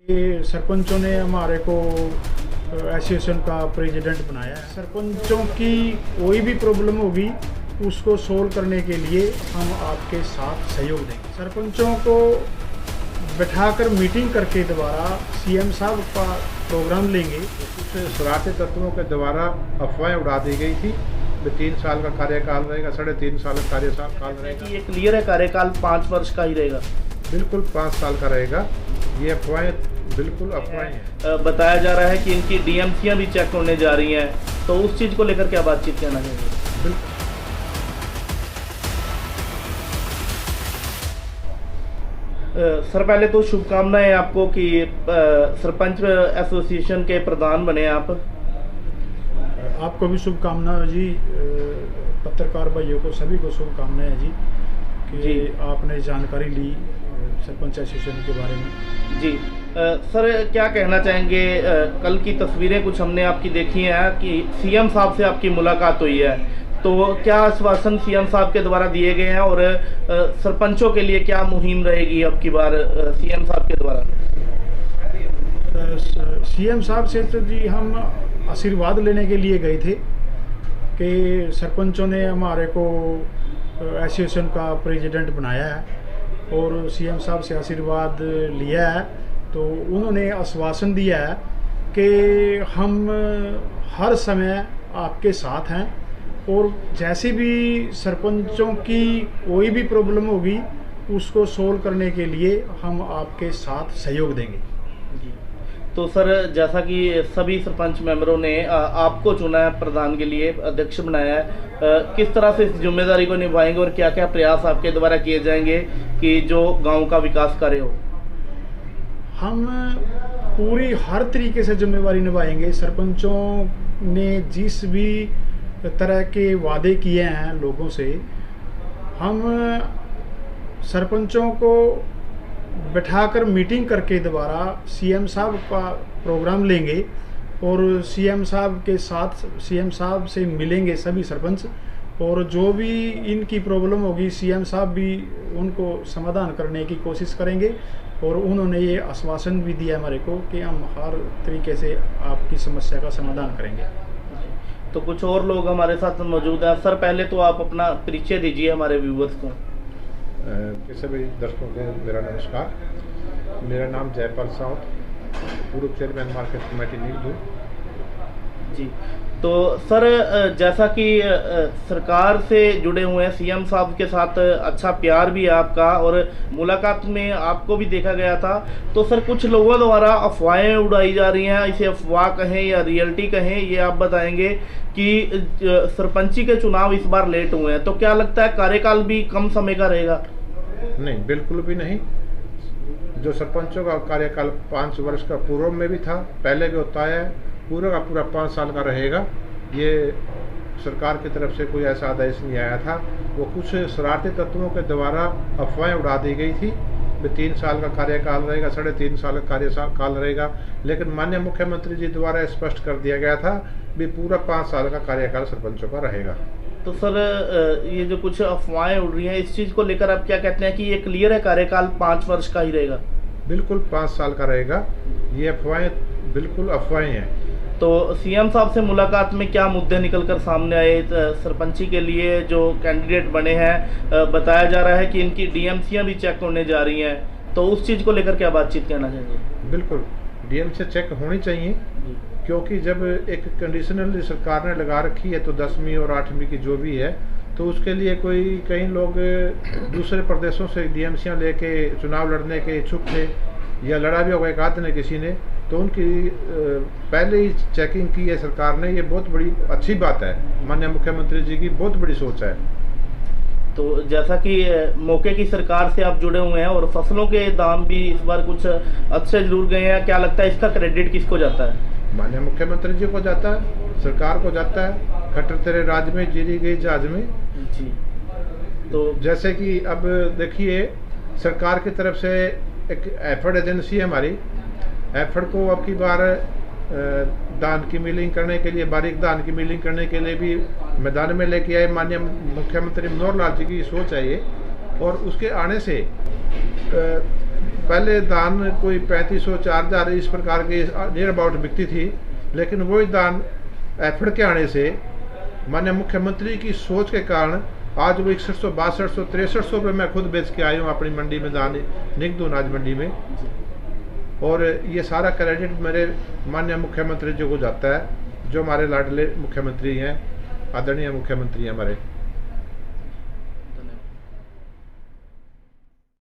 ये सरपंचों ने हमारे को एसोसिएशन का प्रेसिडेंट बनाया है। सरपंचों की कोई भी प्रॉब्लम होगी उसको सोल्व करने के लिए हम आपके साथ सहयोग देंगे। सरपंचों को बैठाकर मीटिंग करके दोबारा सीएम साहब का प्रोग्राम लेंगे। कुछ शरारती तत्वों के द्वारा अफवाहें उड़ा दी गई थी। 3 साल का कार्यकाल रहेगा, 3.5 साल का कार्यकाल रहेगा। ये क्लियर है, कार्यकाल 5 वर्ष का ही रहेगा। बिल्कुल 5 साल का रहेगा। ये अफवाहें बिल्कुल अफवाहें हैं। बताया जा रहा है कि इनकी डीएमसीयां भी चेक होने जा रही हैं, तो उस चीज़ को लेकर क्या बातचीत करना चाहिए? बिल्कुल सर, पहले तो शुभकामनाएं आपको कि सरपंच एसोसिएशन के प्रधान बने आप। आपको भी शुभकामनाएं जी। पत्रकार भाइयों को सभी को शुभकामनाएं जी कि आपने जानकारी ली सरपंच एसोसिएशन के बारे में। जी सर, क्या कहना चाहेंगे? कल की तस्वीरें कुछ हमने आपकी देखी हैं कि सीएम साहब से आपकी मुलाकात हुई है, तो क्या आश्वासन सीएम साहब के द्वारा दिए गए हैं और सरपंचों के लिए क्या मुहिम रहेगी अब की बार सीएम साहब के द्वारा? सीएम साहब से तो जी हम आशीर्वाद लेने के लिए गए थे कि सरपंचों ने हमारे को एसोसिएशन का प्रेसिडेंट बनाया है और सीएम साहब से आशीर्वाद लिया है। तो उन्होंने आश्वासन दिया है कि हम हर समय आपके साथ हैं और जैसे भी सरपंचों की कोई भी प्रॉब्लम होगी उसको सोल्व करने के लिए हम आपके साथ सहयोग देंगे। तो सर, जैसा कि सभी सरपंच मेंबरों ने आपको चुना है, प्रधान के लिए अध्यक्ष बनाया है, किस तरह से इस जिम्मेदारी को निभाएंगे और क्या क्या प्रयास आपके द्वारा किए जाएंगे कि जो गांव का विकास करे हो? हम पूरी हर तरीके से जिम्मेवारी निभाएंगे। सरपंचों ने जिस भी तरह के वादे किए हैं लोगों से, हम सरपंचों को बैठाकर मीटिंग करके दोबारा सीएम साहब का प्रोग्राम लेंगे और सीएम साहब के साथ सीएम साहब से मिलेंगे सभी सरपंच, और जो भी इनकी प्रॉब्लम होगी सीएम साहब भी उनको समाधान करने की कोशिश करेंगे। और उन्होंने ये आश्वासन भी दिया हमारे को कि हम हर तरीके से आपकी समस्या का समाधान करेंगे। तो कुछ और लोग हमारे साथ मौजूद हैं। सर, पहले तो आप अपना परिचय दीजिए हमारे व्यूवर्स को। सभी दर्शकों को मेरा नमस्कार। मेरा नाम जयपाल साउथ, पूर्व चेयरमैन मार्केट कमेटी नीलू। जी, तो सर, जैसा कि सरकार से जुड़े हुए हैं, सीएम साहब के साथ अच्छा प्यार भी है आपका और मुलाकात में आपको भी देखा गया था, तो सर कुछ लोगों द्वारा अफवाहें उड़ाई जा रही हैं, इसे अफवाह कहें या रियलिटी कहें, ये आप बताएंगे कि सरपंची के चुनाव इस बार लेट हुए हैं, तो क्या लगता है कार्यकाल भी कम समय का रहेगा? नहीं, बिल्कुल भी नहीं। जो सरपंचों का कार्यकाल 5 वर्ष का पूर्व में भी था, पहले भी होता है, पूरा का पूरा 5 साल का रहेगा। ये सरकार की तरफ से कोई ऐसा आदेश नहीं आया था। वो कुछ शरारती तत्वों के द्वारा अफवाहें उड़ा दी गई थी। 3 साल का कार्यकाल रहेगा, 3.5 साल का कार्यकाल रहेगा, लेकिन माननीय मुख्यमंत्री जी द्वारा स्पष्ट कर दिया गया था भी पूरा 5 साल का कार्यकाल सरपंचों का रहेगा। तो सर, ये जो कुछ अफवाहें उड़ रही हैं, इस चीज़ को लेकर आप क्या कहते हैं कि ये क्लियर है, कार्यकाल 5 वर्ष का ही रहेगा? बिल्कुल 5 साल का रहेगा। ये अफवाहें बिल्कुल अफवाहें हैं। तो सीएम साहब से मुलाकात में क्या मुद्दे निकलकर सामने आए? सरपंची के लिए जो कैंडिडेट बने हैं, बताया जा रहा है कि इनकी डीएमसीयां भी चेक होने जा रही हैं, तो उस चीज़ को लेकर क्या बातचीत करना चाहिए? बिल्कुल डीएमसी चेक होनी चाहिए, क्योंकि जब एक कंडीशनल सरकार ने लगा रखी है तो 10वीं और 8वीं की जो भी है, तो उसके लिए कई लोग दूसरे प्रदेशों से डीएमसीयां लेके चुनाव लड़ने के इच्छुक थे या लड़ा भी होगा एक आध ने किसी ने, तो उनकी पहले ही चेकिंग की है सरकार ने। ये बहुत बड़ी अच्छी बात है, माननीय मुख्यमंत्री जी की बहुत बड़ी सोच है। तो जैसा कि मौके की सरकार से आप जुड़े हुए हैं और फसलों के दाम भी इस बार कुछ अच्छे जरूर गए हैं, क्या लगता है इसका क्रेडिट किसको जाता है? माननीय मुख्यमंत्री जी को जाता है, सरकार को जाता है। खट्टर तेरे राज में जीरी गई जहाज में। जी, तो जैसे कि अब देखिए, सरकार की तरफ से एक एफर्ड एजेंसी है हमारी, एफर्ड को अब की बार धान की मिलिंग करने के लिए, बारीक धान की मिलिंग करने के लिए भी मैदान में लेके आए। माननीय मुख्यमंत्री मनोहर लाल जी की सोच है ये, और उसके आने से पहले दान कोई 3500 4000 इस प्रकार के नियर अबाउट बिकती थी, लेकिन वही दान एफर्ट के आने से माननीय मुख्यमंत्री की सोच के कारण आज वो 6100 6200 6300 रुपये मैं खुद बेच के आया हूँ अपनी मंडी में, दान निगदू अनाज मंडी में। और ये सारा क्रेडिट मेरे माननीय मुख्यमंत्री जी को जाता है, जो हमारे लाडले मुख्यमंत्री हैं, आदरणीय मुख्यमंत्री हैं हमारे।